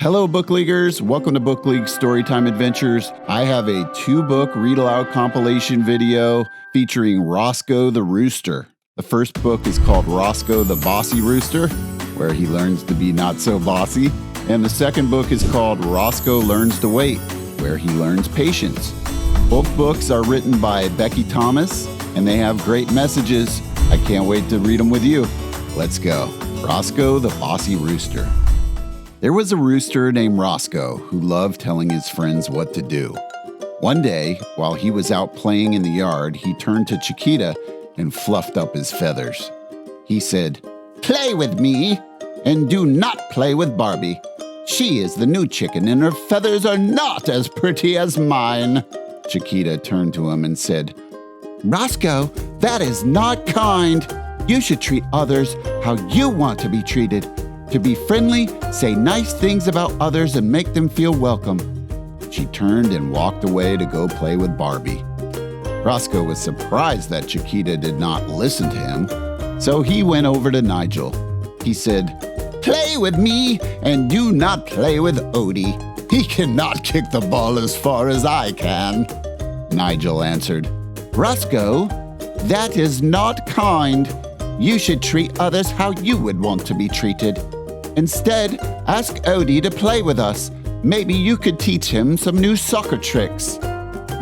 Hello, Bookleaguers. Welcome to Book League Storytime Adventures. I have a 2-book read-aloud compilation video featuring Roscoe the Rooster. The first book is called Rosco the Bossy Rooster, where he learns to be not so bossy. And the second book is called Rosco Learns to Wait, where he learns patience. Both books are written by Beckie Thomas, and they have great messages. I can't wait to read them with you. Let's go. Rosco the Bossy Rooster. There was a rooster named Rosco who loved telling his friends what to do. One day, while he was out playing in the yard, he turned to Chiquita and fluffed up his feathers. He said, "Play with me, and do not play with Barbie. She is the new chicken, and her feathers are not as pretty as mine." Chiquita turned to him and said, "Rosco, that is not kind. You should treat others how you want to be treated. To be friendly, say nice things about others and make them feel welcome." She turned and walked away to go play with Barbie. Rosco was surprised that Chiquita did not listen to him, so he went over to Nigel. He said, "Play with me and do not play with Odie. He cannot kick the ball as far as I can." Nigel answered, "Rosco, that is not kind. You should treat others how you would want to be treated. Instead, ask Odie to play with us. Maybe you could teach him some new soccer tricks."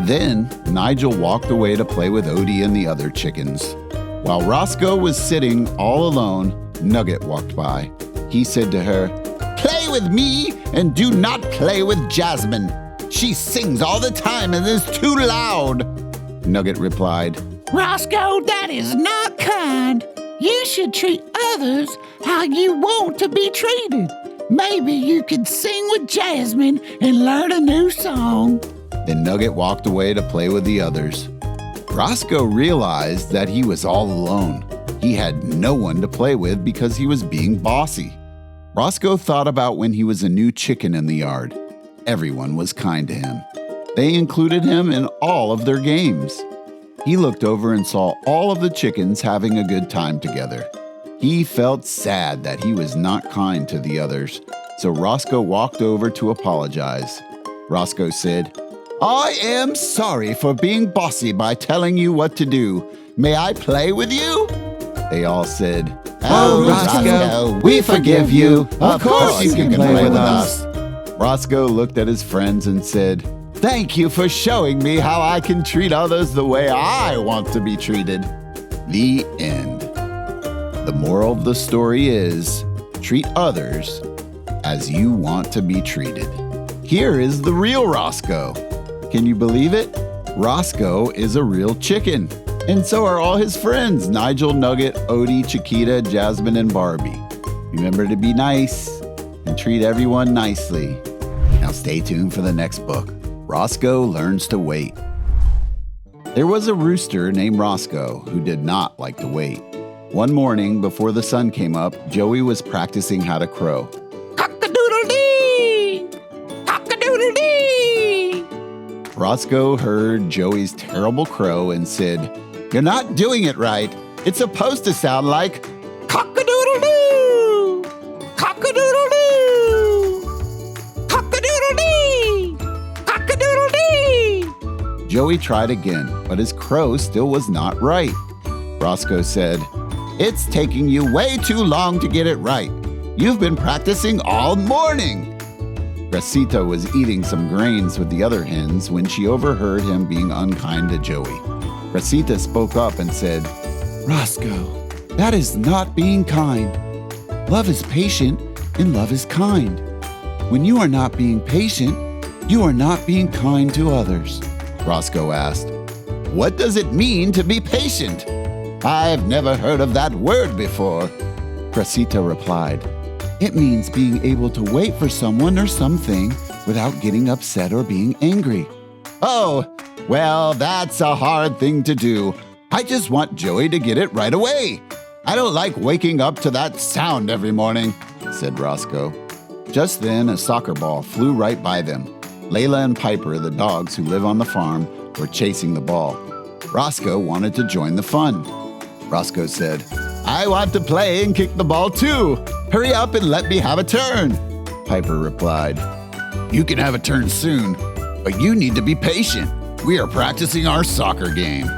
Then, Nigel walked away to play with Odie and the other chickens. While Rosco was sitting all alone, Nugget walked by. He said to her, "Play with me and do not play with Jasmine. She sings all the time and is too loud." Nugget replied, "Rosco, that is not kind. You should treat others how you want to be treated. Maybe you could sing with Jasmine and learn a new song." Then Nugget walked away to play with the others. Rosco realized that he was all alone. He had no one to play with because he was being bossy. Rosco thought about when he was a new chicken in the yard. Everyone was kind to him. They included him in all of their games. He looked over and saw all of the chickens having a good time together. He felt sad that he was not kind to the others, so Rosco walked over to apologize. Rosco said, "I am sorry for being bossy by telling you what to do. May I play with you?" They all said, "Oh, Rosco, we forgive you. Of course you can play with us." Rosco looked at his friends and said, "Thank you for showing me how I can treat others the way I want to be treated." The end. The moral of the story is, treat others as you want to be treated. Here is the real Rosco. Can you believe it? Rosco is a real chicken. And so are all his friends, Nigel, Nugget, Odie, Chiquita, Jasmine, and Barbie. Remember to be nice and treat everyone nicely. Now stay tuned for the next book. Rosco Learns to Wait. There was a rooster named Rosco who did not like to wait. One morning, before the sun came up, Joey was practicing how to crow. Cock-a-doodle-dee! Cock-a-doodle-dee! Rosco heard Joey's terrible crow and said, "You're not doing it right. It's supposed to sound like cock-a-doodle-doo! Cock-a-doodle-doo! Cock-a-doodle-dee! Cock-a-doodle-dee!" Joey tried again, but his crow still was not right. Rosco said, "It's taking you way too long to get it right. You've been practicing all morning." Rosita was eating some grains with the other hens when she overheard him being unkind to Joey. Rosita spoke up and said, "Rosco, that is not being kind. Love is patient and love is kind. When you are not being patient, you are not being kind to others." Rosco asked, "What does it mean to be patient? I've never heard of that word before." Rosita replied, "It means being able to wait for someone or something without getting upset or being angry." "Oh, well, that's a hard thing to do. I just want Joey to get it right away. I don't like waking up to that sound every morning," said Rosco. Just then, a soccer ball flew right by them. Layla and Piper, the dogs who live on the farm, were chasing the ball. Rosco wanted to join the fun. Rosco said, "I want to play and kick the ball too. Hurry up and let me have a turn." Piper replied. You can have a turn soon, but you need to be patient. We are practicing our soccer game.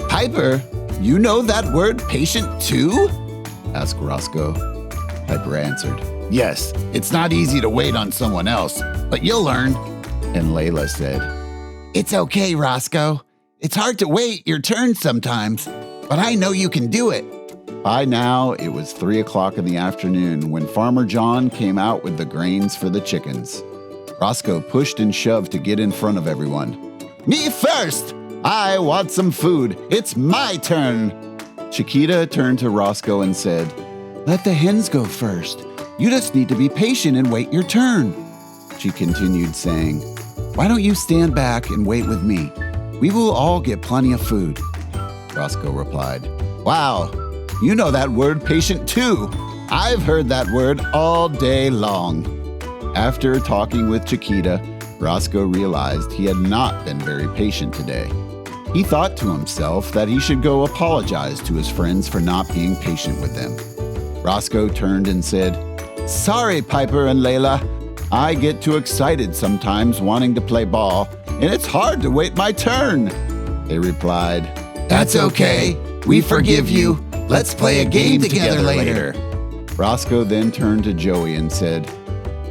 Piper, you know that word patient too? Asked Rosco. Piper answered, Yes, it's not easy to wait on someone else, but you'll learn. And Layla said, It's okay, Rosco. It's hard to wait your turn sometimes, but I know you can do it. By now, it was 3 o'clock in the afternoon when Farmer John came out with the grains for the chickens. Rosco pushed and shoved to get in front of everyone. Me first! I want some food. It's my turn. Chiquita turned to Rosco and said, Let the hens go first. You just need to be patient and wait your turn. She continued saying, Why don't you stand back and wait with me? We will all get plenty of food. Rosco replied, Wow, you know that word patient too. I've heard that word all day long. After talking with Chiquita, Rosco realized he had not been very patient today. He thought to himself that he should go apologize to his friends for not being patient with them. Rosco turned and said, Sorry, Piper and Layla. I get too excited sometimes wanting to play ball, and it's hard to wait my turn. They replied, That's okay. We forgive you. Let's play a game together later. Rosco then turned to Joey and said,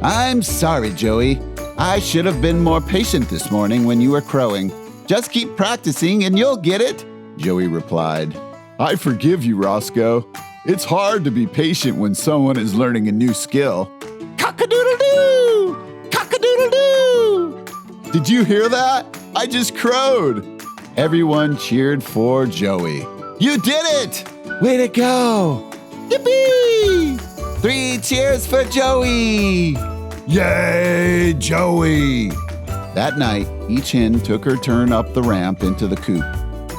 I'm sorry, Joey. I should have been more patient this morning when you were crowing. Just keep practicing and you'll get it. Joey replied, I forgive you, Rosco. It's hard to be patient when someone is learning a new skill. Cock-a-doodle-doo! Cock-a-doodle-doo! Did you hear that? I just crowed. Everyone cheered for Joey. You did it! Way to go! Yippee! 3 cheers for Joey! Yay, Joey! That night, each hen took her turn up the ramp into the coop.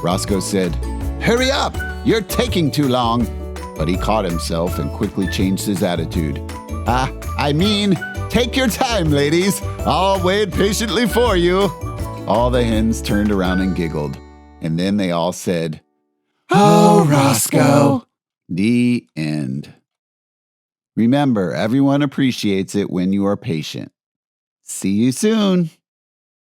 Rosco said, Hurry up! You're taking too long. But he caught himself and quickly changed his attitude. Take your time, ladies. I'll wait patiently for you. All the hens turned around and giggled, and then they all said, Oh, Rosco! The end. Remember, everyone appreciates it when you are patient. See you soon.